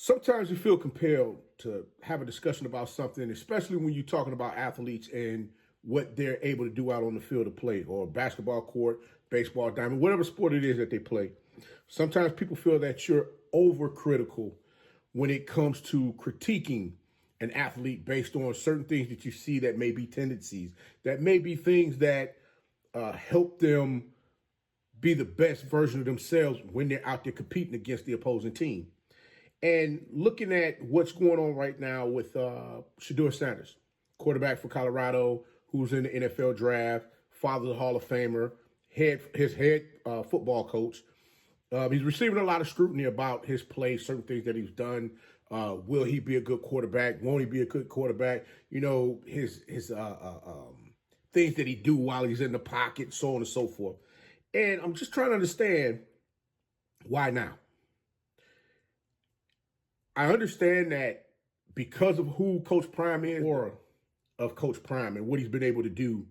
Sometimes you feel compelled to have a discussion about something, especially when you're talking about athletes and what they're able to do out on the field of play, or basketball court, baseball diamond, whatever sport it is that they play. Sometimes people feel that you're overcritical when it comes to critiquing an athlete based on certain things that you see that may be tendencies, that may be things that help them be the best version of themselves when they're out there competing against the opposing team. And looking at what's going on right now with Shedeur Sanders, quarterback for Colorado, who's in the NFL draft, father of the Hall of Famer, his head football coach. He's receiving a lot of scrutiny about his play, certain things that he's done. Will he be a good quarterback? Won't he be a good quarterback? You know, his things that he do while he's in the pocket, so on and so forth. And I'm just trying to understand why now. I understand that because of who Coach Prime is, or of Coach Prime and what he's been able to do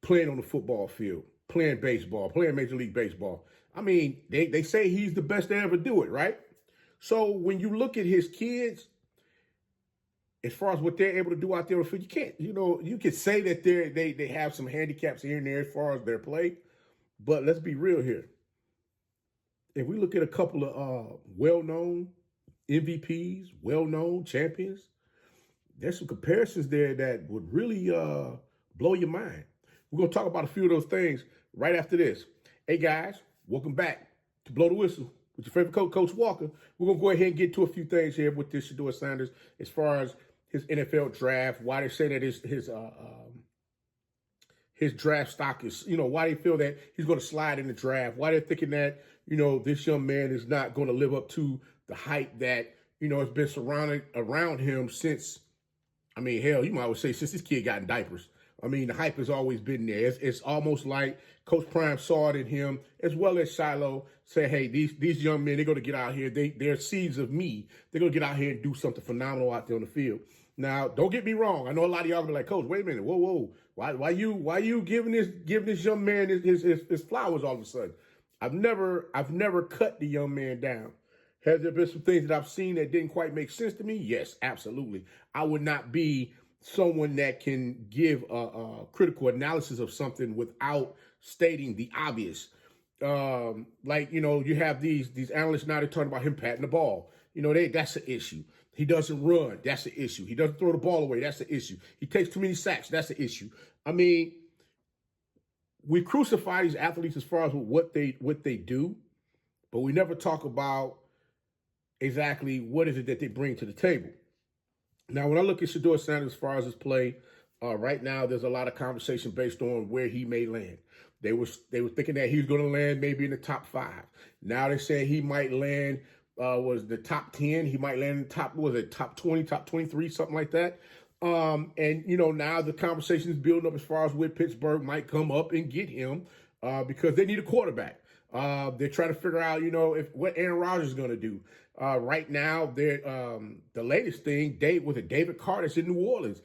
playing on the football field, playing baseball, playing Major League Baseball. I mean, they say he's the best to ever do it, right? So when you look at his kids, as far as what they're able to do out there on the field, you can't, you can say that they have some handicaps here and there as far as their play, but let's be real here. If we look at a couple of well-known MVPs, well-known champions, there's some comparisons there that would really blow your mind. We're going to talk about a few of those things right after this. Hey, guys, welcome back to Blow the Whistle with your favorite coach, Coach Walker. We're going to go ahead and get to a few things here with this Shedeur Sanders as far as his NFL draft, why they say that his draft stock is, why they feel that he's going to slide in the draft, why they're thinking that, this young man is not going to live up to the hype that, has been surrounded around him since, hell, you might well say since this kid got in diapers. The hype has always been there. It's almost like Coach Prime saw it in him, as well as Shiloh, say, hey, these young men, they're going to get out here. They're seeds of me. They're going to get out here and do something phenomenal out there on the field. Now, don't get me wrong. I know a lot of y'all be like, Coach, wait a minute. Whoa. Why you giving this young man his flowers all of a sudden? I've never cut the young man down. Has there been some things that I've seen that didn't quite make sense to me? Yes, absolutely. I would not be someone that can give a critical analysis of something without stating the obvious. You have these analysts now, they're talking about him patting the ball. That's an issue. He doesn't run. That's an issue. He doesn't throw the ball away. That's an issue. He takes too many sacks. That's an issue. We crucify these athletes as far as what they do, but we never talk about exactly what is it that they bring to the table. Now, when I look at Shedeur Sanders as far as his play, right now there's a lot of conversation based on where he may land. They were thinking that he was going to land maybe in the top 5. Now they're saying he might land was the top 10. He might land in the top 20, top 23, something like that. Now the conversation is building up as far as where Pittsburgh might come up and get him because they need a quarterback. They're trying to figure out, what Aaron Rodgers is going to do. Right now, the latest thing, David Carter's in New Orleans.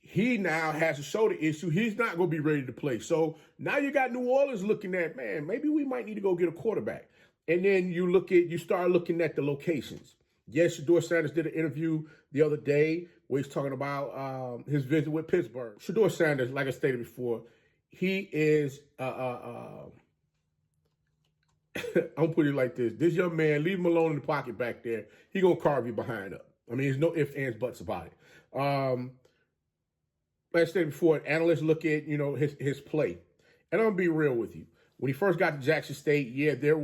He now has a shoulder issue. He's not going to be ready to play. So now you got New Orleans looking at, man, maybe we might need to go get a quarterback. And then you start looking at the locations. Yes, Shedeur Sanders did an interview the other day where he's talking about his visit with Pittsburgh. Shedeur Sanders, like I stated before, he is I'm gonna put it like this. This young man, leave him alone in the pocket back there. He gonna carve you behind up. There's no ifs, ands, buts about it. Like I said before, analysts look at, his play. And I'm gonna be real with you. When he first got to Jackson State, yeah, they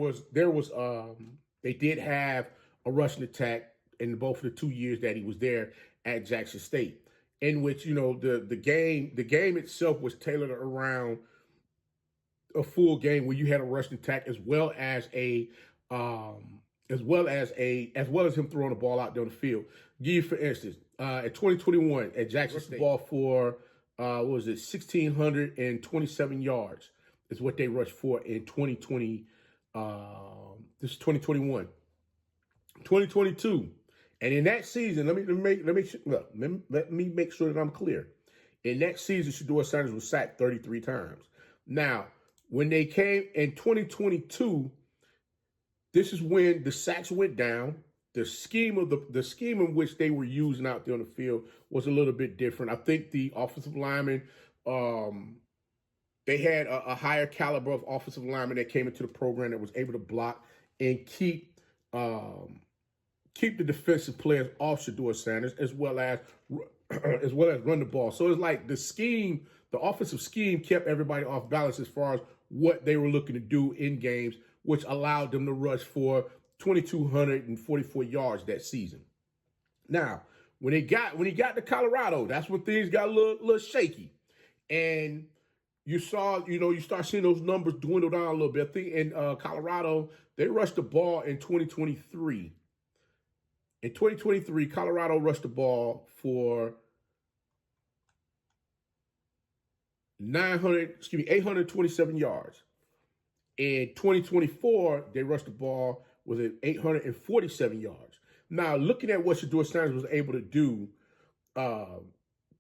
did have a rushing attack in both of the 2 years that he was there at Jackson State, in which, the game itself was tailored around a full game where you had a rushing attack as well as him throwing the ball out down the field. Give you, for instance, at 2021 at Jackson State, ball for 1,627 yards is what they rushed for in 2020. This is 2021, 2022, and in that season, let me make sure that I'm clear. In that season, Shedeur Sanders was sacked 33 times. Now, when they came in 2022, this is when the sacks went down the scheme of the scheme in which they were using out there on the field was a little bit different. I think the offensive linemen, they had a higher caliber of offensive linemen that came into the program that was able to block and keep the defensive players off Shedeur Sanders, as well as run the ball. So it's like the offensive scheme kept everybody off balance as far as what they were looking to do in games, which allowed them to rush for 2,244 yards that season. Now, when he got to Colorado, that's when things got a little shaky. And you start seeing those numbers dwindle down a little bit. I think in Colorado, they rushed the ball in 2023. In 2023, Colorado rushed the ball for 827 yards. In 2024, they rushed the ball with 847 yards. Now, looking at what Shedeur Sanders was able to do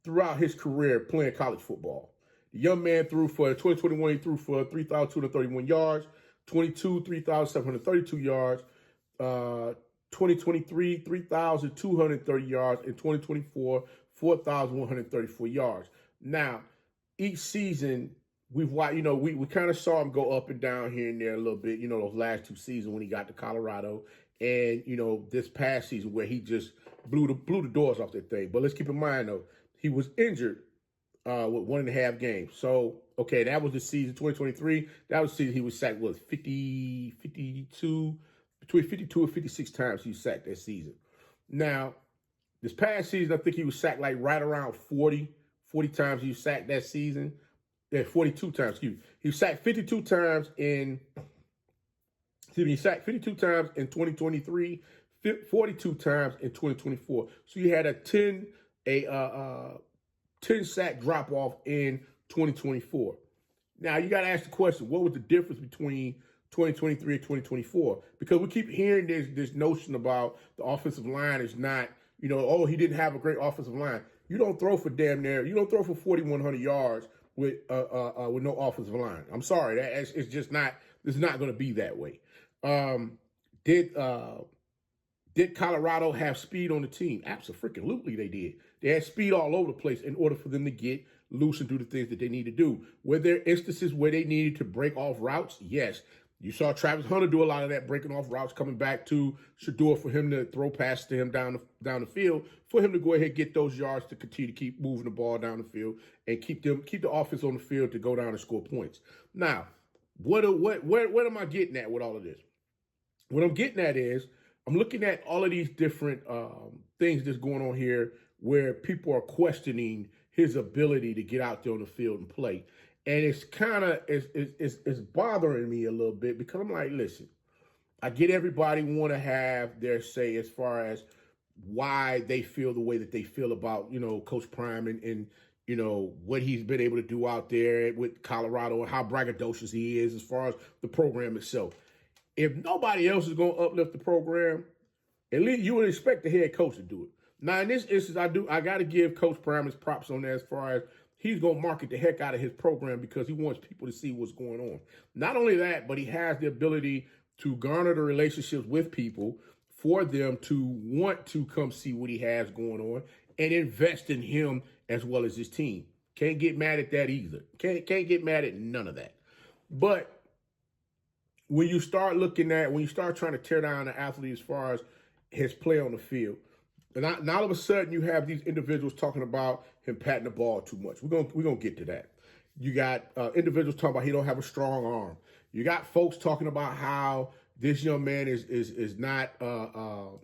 throughout his career playing college football, the young man threw for 2021, he threw for 3,231 yards, 22, 3,732 yards, 2023, 3,230 yards, and 2024, 4,134 yards. Now, each season, we kind of saw him go up and down here and there a little bit, those last two seasons when he got to Colorado, and, this past season where he just blew the doors off that thing. But let's keep in mind, though, he was injured with 1.5 games. So, okay, that was the season, 2023. That was the season he was sacked, 52, between 52 and 56 times he was sacked that season. Now, this past season, I think he was sacked like right around 40 times he was sacked that season. Yeah, 42 times, excuse me. He was sacked 52 times he sacked 52 times in 2023, 42 times in 2024. So you had a 10 sack drop off in 2024. Now you got to ask the question, what was the difference between 2023 and 2024? Because we keep hearing this notion about the offensive line is not, he didn't have a great offensive line. You don't throw for 4,100 yards with no offensive line. I'm sorry, it's just not. It's not going to be that way. Did Colorado have speed on the team? Absolutely, they did. They had speed all over the place in order for them to get loose and do the things that they need to do. Were there instances where they needed to break off routes? Yes. You saw Travis Hunter do a lot of that, breaking off routes, coming back to Shedeur for him to throw passes to him down the field, for him to go ahead and get those yards to continue to keep moving the ball down the field and keep the offense on the field to go down and score points. Now, what am I getting at with all of this? What I'm getting at is I'm looking at all of these different things that's going on here where people are questioning his ability to get out there on the field and play. And it's kind of, it's bothering me a little bit because I'm like, listen, I get everybody want to have their say as far as why they feel the way that they feel about, Coach Prime and what he's been able to do out there with Colorado and how braggadocious he is as far as the program itself. If nobody else is going to uplift the program, at least you would expect the head coach to do it. Now, in this instance, I got to give Coach Prime his props on that as far as he's going to market the heck out of his program because he wants people to see what's going on. Not only that, but he has the ability to garner the relationships with people for them to want to come see what he has going on and invest in him as well as his team. Can't get mad at that either. Can't get mad at none of that. But when you start trying to tear down the athlete as far as his play on the field, and all of a sudden you have these individuals talking about him patting the ball too much. We're gonna get to that. You got individuals talking about he don't have a strong arm. You got folks talking about how this young man is not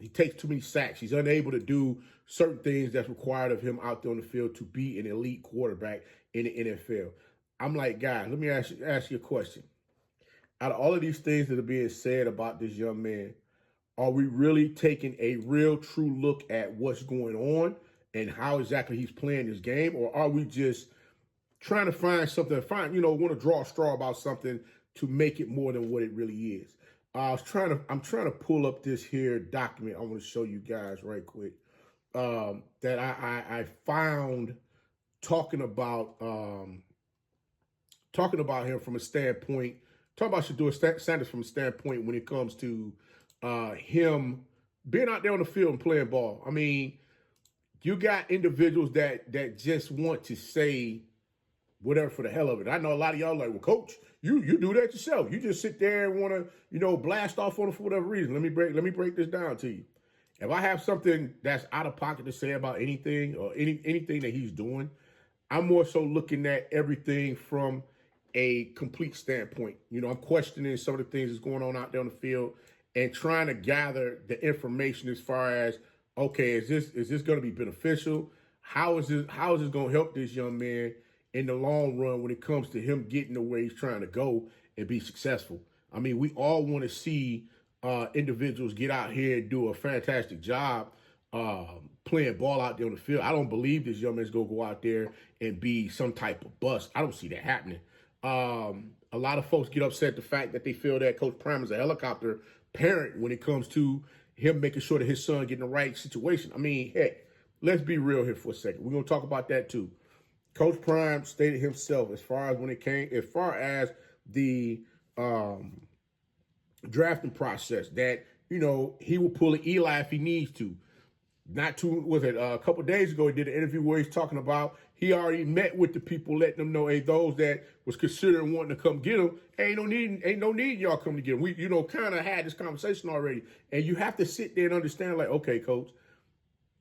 he takes too many sacks. He's unable to do certain things that's required of him out there on the field to be an elite quarterback in the NFL. I'm like, guys, let me ask you a question. Out of all of these things that are being said about this young man, are we really taking a real true look at what's going on and how exactly he's playing this game? Or are we just trying to find something, want to draw a straw about something to make it more than what it really is? I'm trying to pull up this here document I want to show you guys right quick that I found talking about him from a standpoint, talking about Shedeur Sanders from a standpoint when it comes to him being out there on the field and playing ball. I mean, you got individuals that just want to say whatever for the hell of it. I know a lot of y'all like, well, coach, you do that yourself. You just sit there and want to, blast off on it for whatever reason. Let me break this down to you. If I have something that's out of pocket to say about anything or anything that he's doing, I'm more so looking at everything from a complete standpoint. I'm questioning some of the things that's going on out there on the field and trying to gather the information as far as, okay, is this going to be beneficial? How is this going to help this young man in the long run when it comes to him getting to where he's trying to go and be successful? I mean, we all want to see individuals get out here and do a fantastic job playing ball out there on the field. I don't believe this young man's going to go out there and be some type of bust. I don't see that happening. A lot of folks get upset at the fact that they feel that Coach Prime is a helicopter parent when it comes to him making sure that his son get in the right situation. I mean, heck, let's be real here for a second. We're going to talk about that too. Coach Prime stated himself as far as the drafting process that, he will pull an Eli if he needs to. A couple of days ago, he did an interview where he's talking about he already met with the people, letting them know, hey, those that was considering wanting to come get him, ain't no need y'all come to get him. We, kind of had this conversation already. And you have to sit there and understand, like, okay, coach,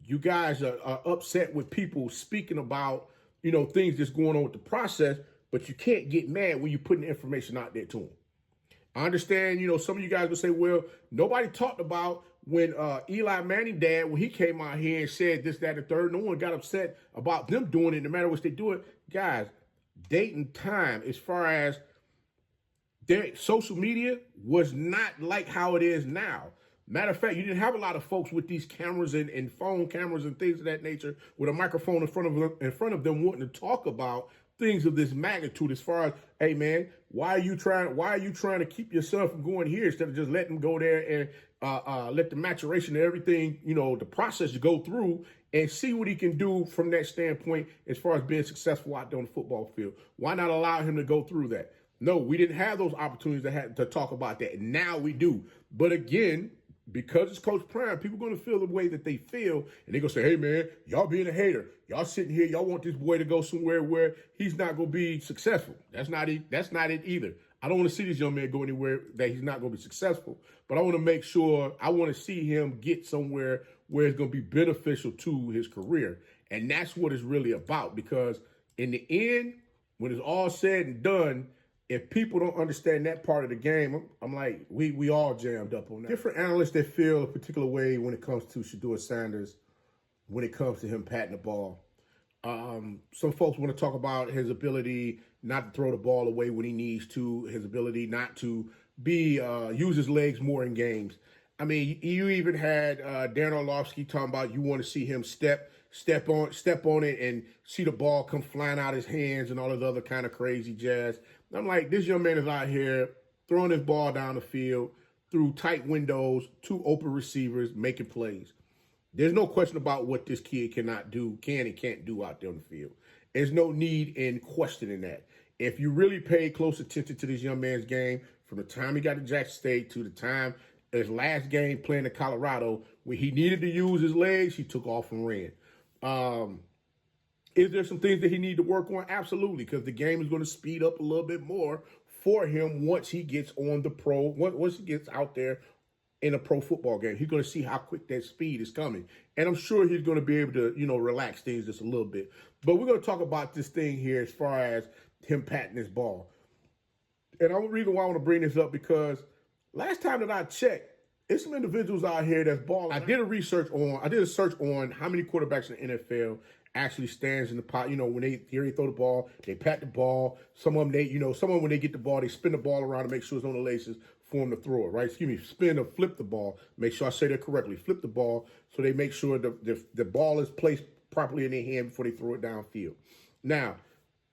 you guys are upset with people speaking about, things that's going on with the process, but you can't get mad when you're putting the information out there to them. I understand, some of you guys will say, well, nobody talked about when Eli Manning dad, when he came out here and said this, that, and the third, no one got upset about them doing it, no matter what they do it. Guys, date and time, as far as their social media, was not like how it is now. Matter of fact, you didn't have a lot of folks with these cameras and phone cameras and things of that nature with a microphone in front of them wanting to talk about things of this magnitude as far as, hey man, why are you trying to keep your son from going here instead of just letting him go there and let the maturation of everything, the process go through and see what he can do from that standpoint as far as being successful out there on the football field? Why not allow him to go through that? No, we didn't have those opportunities to talk about that. Now we do. But again, because it's Coach Prime, people are going to feel the way that they feel, and they're going to say, hey, man, y'all being a hater. Y'all sitting here, y'all want this boy to go somewhere where he's not going to be successful. That's not it either. I don't want to see this young man go anywhere that he's not going to be successful, but I want to make sure, I want to see him get somewhere where it's going to be beneficial to his career, and that's what it's really about, because in the end, when it's all said and done, if people don't understand that part of the game, I'm like, we all jammed up on that. Different analysts that feel a particular way when it comes to Shedeur Sanders, when it comes to him patting the ball. Some folks want to talk about his ability not to throw the ball away when he needs to, his ability not to use his legs more in games. I mean, you even had Darren Orlovsky talking about you want to see him step on it and see the ball come flying out his hands and all this other kind of crazy jazz. I'm like, this young man is out here throwing his ball down the field through tight windows, two open receivers, making plays. There's no question about what this kid can and can't do out there on the field. There's no need in questioning that. If you really pay close attention to this young man's game, from the time he got to Jackson State to the time his last game playing in Colorado, when he needed to use his legs, he took off and ran. Is there some things that he needs to work on? Absolutely, because the game is going to speed up a little bit more for him once he gets once he gets out there in a pro football game. He's going to see how quick that speed is coming. And I'm sure he's going to be able to, relax things just a little bit. But we're going to talk about this thing here as far as him patting his ball. And the reason why I want to bring this up, because last time that I checked, there's some individuals out here that's balling. I did a search on how many quarterbacks in the NFL actually stands in the pot. When they throw the ball, they pat the ball. Some of them, when they get the ball, they spin the ball around to make sure it's on the laces for them to throw it, right? Spin or flip the ball. Make sure I say that correctly. Flip the ball so they make sure the ball is placed properly in their hand before they throw it downfield. Now,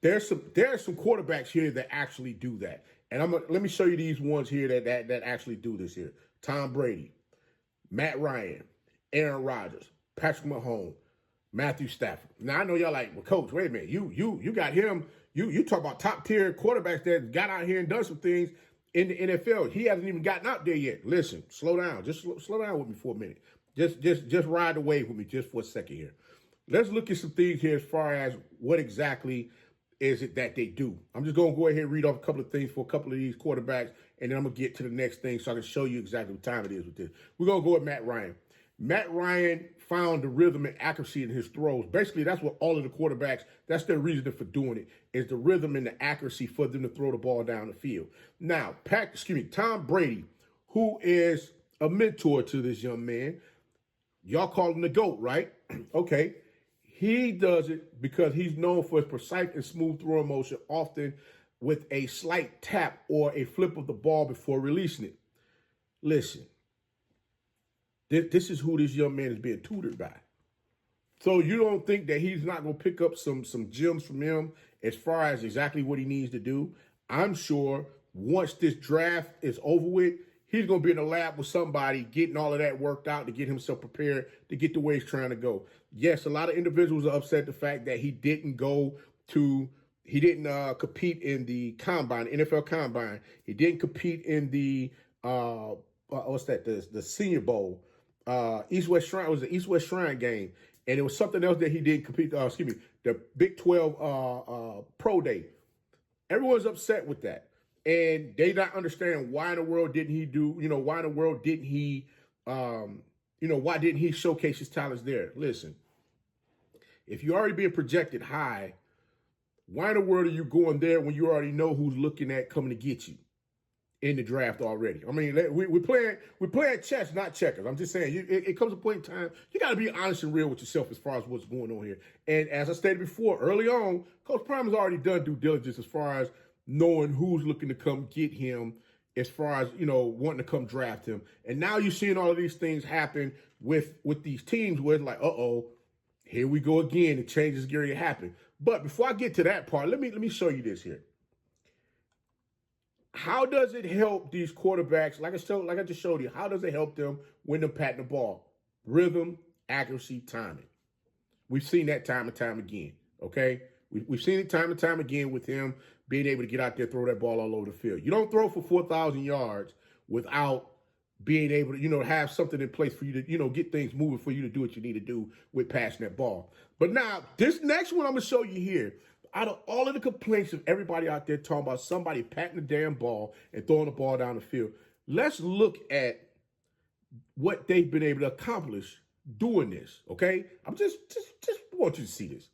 there's some quarterbacks here that actually do that. And let me show you these ones here that actually do this here. Tom Brady, Matt Ryan, Aaron Rodgers, Patrick Mahomes, Matthew Stafford. Now, I know y'all like, well, Coach, wait a minute. You got him. You talk about top-tier quarterbacks that got out here and done some things in the NFL. He hasn't even gotten out there yet. Listen, slow down. Just slow down with me for a minute. Just ride the wave with me just for a second here. Let's look at some things here as far as what exactly is it that they do. I'm just going to go ahead and read off a couple of things for a couple of these quarterbacks, and then I'm going to get to the next thing so I can show you exactly what time it is with this. We're going to go with Matt Ryan. Matt Ryan found the rhythm and accuracy in his throws. Basically, that's what all of the quarterbacks, that's their reason for doing it, is the rhythm and the accuracy for them to throw the ball down the field. Now, Tom Brady, who is a mentor to this young man, y'all call him the GOAT, right? Okay. He does it because he's known for his precise and smooth throwing motion, often with a slight tap or a flip of the ball before releasing it. Listen, this is who this young man is being tutored by. So you don't think that he's not going to pick up some gems from him as far as exactly what he needs to do? I'm sure once this draft is over with, he's going to be in the lab with somebody getting all of that worked out to get himself prepared to get to where he's trying to go. Yes, a lot of individuals are upset the fact that he didn't compete in the combine, NFL combine. He didn't compete in the, the Senior Bowl. East-West Shrine, it was the East-West Shrine game. And it was something else that he didn't compete, the Big 12 Pro Day. Everyone's upset with that. And they not understand why in the world didn't he why didn't he showcase his talents there? Listen, if you're already being projected high, why in the world are you going there when you already know who's looking at coming to get you in the draft already? I mean, we're playing chess, not checkers. I'm just saying, it comes a point in time, you got to be honest and real with yourself as far as what's going on here. And as I stated before, early on, Coach Prime has already done due diligence as far as knowing who's looking to come get him, as far as, wanting to come draft him. And now you're seeing all of these things happen with these teams where it's like, here we go again. The changes going to happen. But before I get to that part, let me show you this here. How does it help these quarterbacks? Like I just showed you, how does it help them when they're patting the ball? Rhythm, accuracy, timing. We've seen that time and time again, okay? We've seen it time and time again with him being able to get out there, throw that ball all over the field. You don't throw for 4,000 yards without being able to, have something in place for you to, get things moving for you to do what you need to do with passing that ball. But now, this next one I'm going to show you here, out of all of the complaints of everybody out there talking about somebody patting the damn ball and throwing the ball down the field, let's look at what they've been able to accomplish doing this, okay? I'm just want you to see this.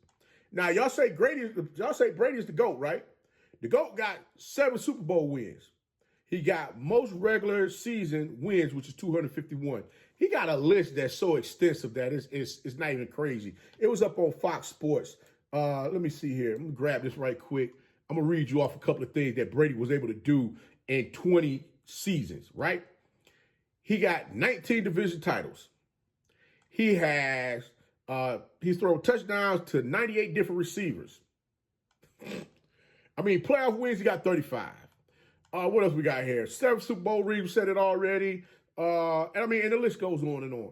Now, y'all say Brady is the GOAT, right? The GOAT got 7 Super Bowl wins. He got most regular season wins, which is 251. He got a list that's so extensive that it's not even crazy. It was up on Fox Sports. Let me see here. I'm going to grab this right quick. I'm going to read you off a couple of things that Brady was able to do in 20 seasons, right? He got 19 division titles. He has, he's thrown touchdowns to 98 different receivers. I mean, playoff wins, he got 35. What else we got here? 7 Super Bowl rings, said it already. And the list goes on and on.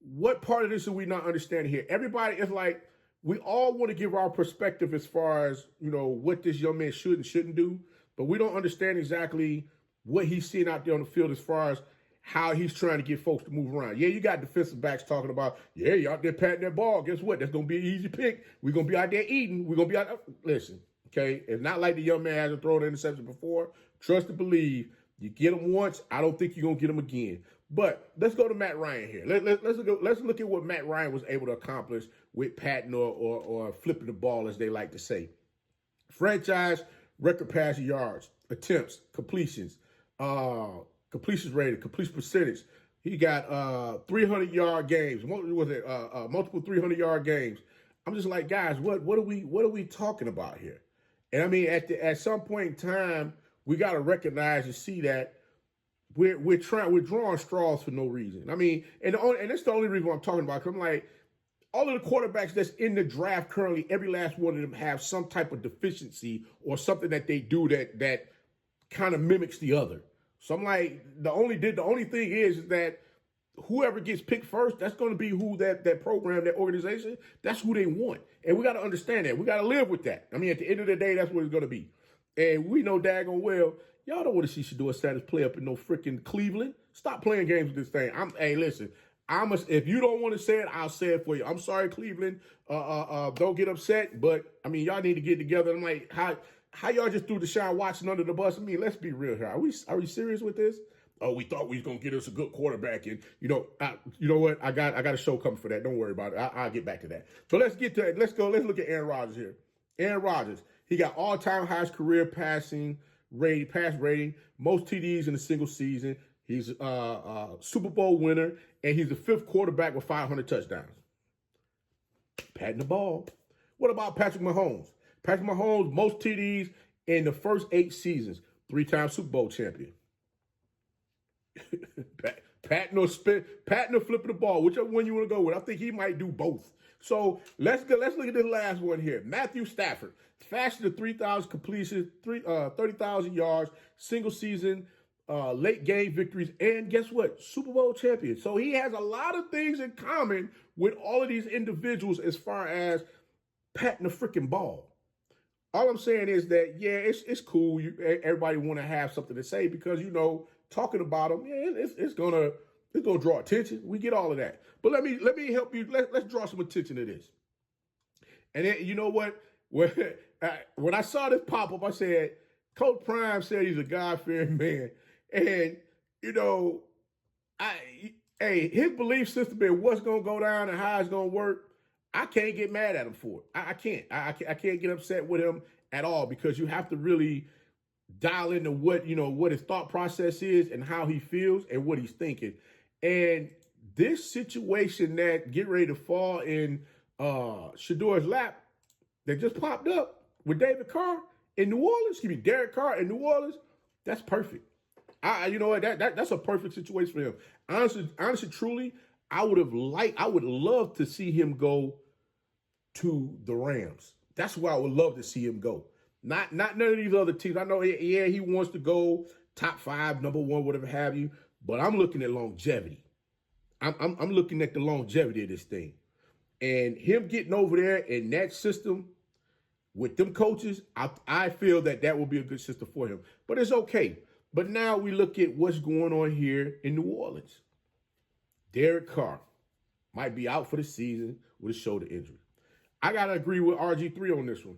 What part of this are we not understanding here? Everybody is like, we all want to give our perspective as far as, what this young man should and shouldn't do, but we don't understand exactly what he's seeing out there on the field as far as how he's trying to get folks to move around. Yeah, you got defensive backs talking about, yeah, you out there patting that ball. Guess what? That's going to be an easy pick. We're going to be out there eating. We're going to be out there. Listen, okay? It's not like the young man hasn't thrown an interception before. Trust and believe. You get him once, I don't think you're going to get him again. But let's go to Matt Ryan here. Let's look at what Matt Ryan was able to accomplish with patting or flipping the ball, as they like to say. Franchise record passing yards, attempts, completions, completions rating, completion percentage. He got 300-yard games. What was it? Multiple 300-yard games. I'm just like, guys, what are we talking about here? And I mean, at some point in time, we got to recognize and see that we're drawing straws for no reason. I mean, and that's the only reason I'm talking about. 'Cause I'm like, all of the quarterbacks that's in the draft currently, every last one of them have some type of deficiency or something that they do that kind of mimics the other. So I'm like, the only thing is that whoever gets picked first, that's going to be who that program, that organization, that's who they want. And we got to understand that. We got to live with that. I mean, at the end of the day, that's what it's going to be. And we know daggone well, y'all don't want to see Shedeur Sanders play up in no freaking Cleveland. Stop playing games with this thing. Hey, listen. If you don't want to say it, I'll say it for you. I'm sorry, Cleveland. Don't get upset, but I mean, y'all need to get together. I'm like, how y'all just threw Deshaun Watson under the bus? I mean, let's be real here. Are we serious with this? Oh, we thought we was gonna get us a good quarterback, and you know what? I got a show coming for that. Don't worry about it. I'll get back to that. So let's get to it. Let's look at Aaron Rodgers here. Aaron Rodgers, he got all-time highest career pass rating, most TDs in a single season. He's a Super Bowl winner, and he's the 5th quarterback with 500 touchdowns. Patting the ball. What about Patrick Mahomes? Patrick Mahomes, most TDs in the first 8 seasons, 3-time Super Bowl champion. Patting or flipping the ball, whichever one you want to go with. I think he might do both. So let's look at this last one here. Matthew Stafford, faster than 3,000 completions, 30,000 yards, single season, late game victories, and guess what? Super Bowl champion. So he has a lot of things in common with all of these individuals as far as patting the freaking ball. All I'm saying is that, yeah, it's cool. Everybody want to have something to say because, talking about them, yeah, it's gonna draw attention. We get all of that. But let me help you. Let's draw some attention to this. And then, you know what? When I saw this pop up, I said, Coach Prime said he's a God-fearing man. And, his belief system in what's going to go down and how it's going to work, I can't get mad at him for it. I can't. I can't get upset with him at all because you have to really dial into what his thought process is and how he feels and what he's thinking. And this situation that get ready to fall in Shedeur's lap that just popped up with Derek Carr in New Orleans, that's perfect. You know what? That's a perfect situation for him. Honestly, truly, I would love to see him go to the Rams. That's where I would love to see him go. Not none of these other teams. I know, yeah, he wants to go top 5, number 1, whatever have you. But I'm looking at longevity. I'm looking at the longevity of this thing, and him getting over there in that system with them coaches. I feel that will be a good system for him. But it's okay. But now we look at what's going on here in New Orleans. Derek Carr might be out for the season with a shoulder injury. I gotta agree with RG3 on this one.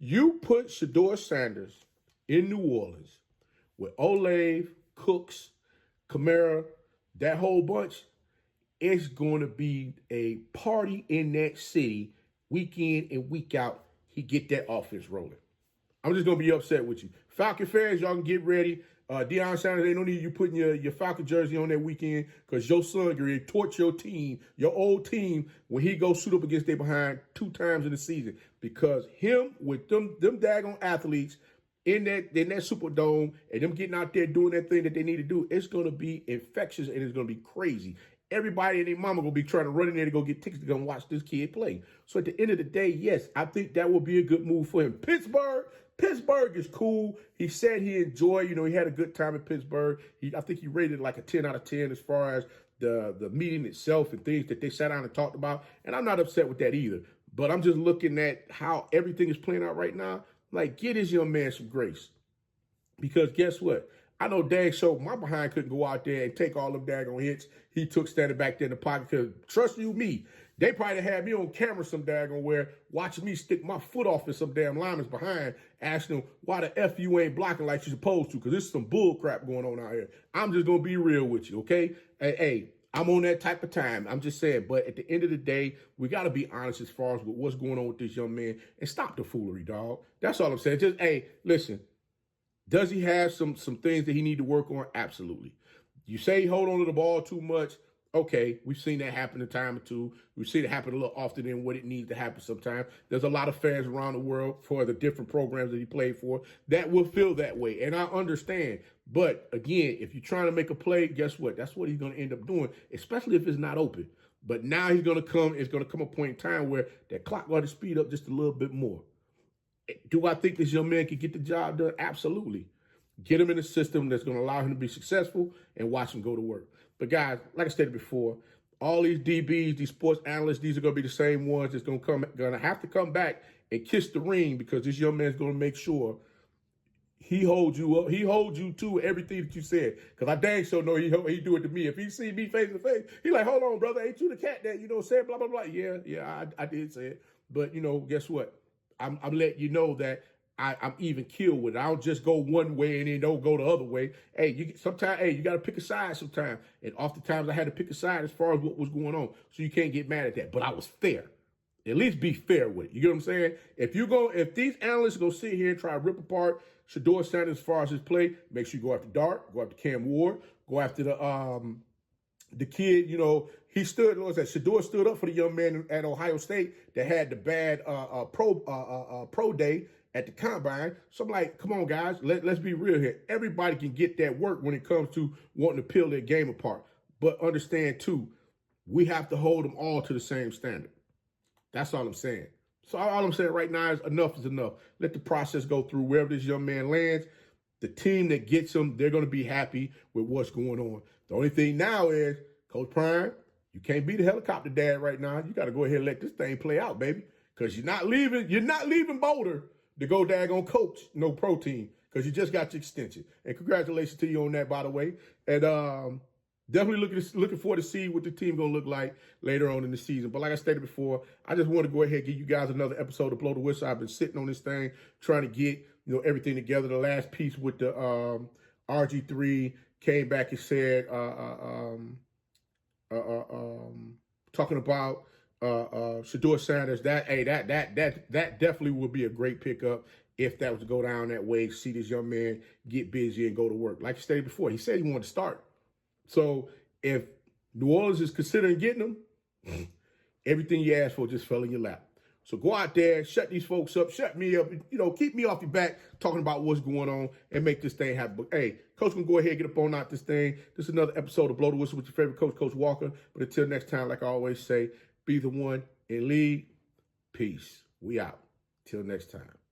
You put Shedeur Sanders in New Orleans with Olave, Cooks, Kamara, that whole bunch, it's going to be a party in that city week in and week out. He get that offense rolling. I'm just going to be upset with you. Falcon fans, y'all can get ready. Deion Sanders, ain't no need you putting your Falcon jersey on that weekend because your son can torch your team, your old team, when he goes shoot up against they behind 2 times in the season. Because him with them daggone athletes in that Superdome and them getting out there doing that thing that they need to do, it's going to be infectious and it's going to be crazy. Everybody and their mama going to be trying to run in there to go get tickets to go and watch this kid play. So at the end of the day, yes, I think that will be a good move for him. Pittsburgh is cool. He said he enjoyed, he had a good time in Pittsburgh. I think he rated like a 10 out of 10 as far as the meeting itself and things that they sat down and talked about. And I'm not upset with that either. But I'm just looking at how everything is playing out right now. Like, get this young man some grace. Because guess what? I know dang sure my behind couldn't go out there and take all them daggone hits he took standing back there in the pocket. Because trust you me, they probably had me on camera some daggone where watching me stick my foot off in some damn lineman's behind, asking them why the F you ain't blocking like you're supposed to, because there's some bull crap going on out here. I'm just going to be real with you, okay? Hey, I'm on that type of time. I'm just saying, but at the end of the day, we got to be honest as far as what's going on with this young man and stop the foolery, dog. That's all I'm saying. Just, hey, listen, does he have some things that he need to work on? Absolutely. You say he hold on to the ball too much. Okay, we've seen that happen a time or two. We've seen it happen a little often than what it needs to happen sometimes. There's a lot of fans around the world for the different programs that he played for that will feel that way, and I understand. But again, if you're trying to make a play, guess what? That's what he's going to end up doing, especially if it's not open. But now it's going to come a point in time where that clock got to speed up just a little bit more. Do I think this young man can get the job done? Absolutely. Get him in a system that's going to allow him to be successful and watch him go to work. But guys, like I stated before, all these DBs, these sports analysts, these are going to be the same ones that's going to have to come back and kiss the ring because this young man's going to make sure he holds you up. He holds you to everything that you said. Because I dang sure know he do it to me. If he see me face to face, he like, hold on, brother, ain't you the cat that, said blah, blah, blah. Yeah, I did say it. But, guess what? I'm letting you know that I'm even killed with it. I don't just go one way and then don't go the other way. Hey, you got to pick a side sometimes. And oftentimes I had to pick a side as far as what was going on. So you can't get mad at that. But I was fair. At least be fair with it. You get what I'm saying? If these analysts go sit here and try to rip apart Shedeur Sanders as far as his play, make sure you go after Dart, go after Cam Ward, go after the kid. He stood. What was that? Shedeur stood up for the young man at Ohio State that had the bad pro day at the combine. So I'm like, come on, guys, let's be real here. Everybody can get that work when it comes to wanting to peel their game apart, but understand too, we have to hold them all to the same standard. That's all I'm saying. So all I'm saying right now is enough is enough. Let the process go through wherever this young man lands. The team that gets him, they're going to be happy with what's going on. The only thing now is, Coach Prime, you can't be the helicopter dad right now. You got to go ahead and let this thing play out, baby. Because you're not leaving Boulder to go daggone coach no pro team because you just got your extension. And congratulations to you on that, by the way. And definitely looking forward to see what the team going to look like later on in the season. But like I stated before, I just want to go ahead and give you guys another episode of Blow the Whistle. I've been sitting on this thing trying to get everything together. The last piece with the RG3 came back and said talking about Shedeur Sanders. That definitely would be a great pickup if that was to go down that way. See this young man get busy and go to work. Like I stated before, he said he wanted to start. So if New Orleans is considering getting them, everything you asked for just fell in your lap. So go out there, shut these folks up, shut me up, keep me off your back talking about what's going on and make this thing happen. But hey, Coach can go ahead and get up on out this thing. This is another episode of Blow the Whistle with your favorite coach, Coach Walker. But until next time, like I always say, be the one and lead. Peace. We out. Till next time.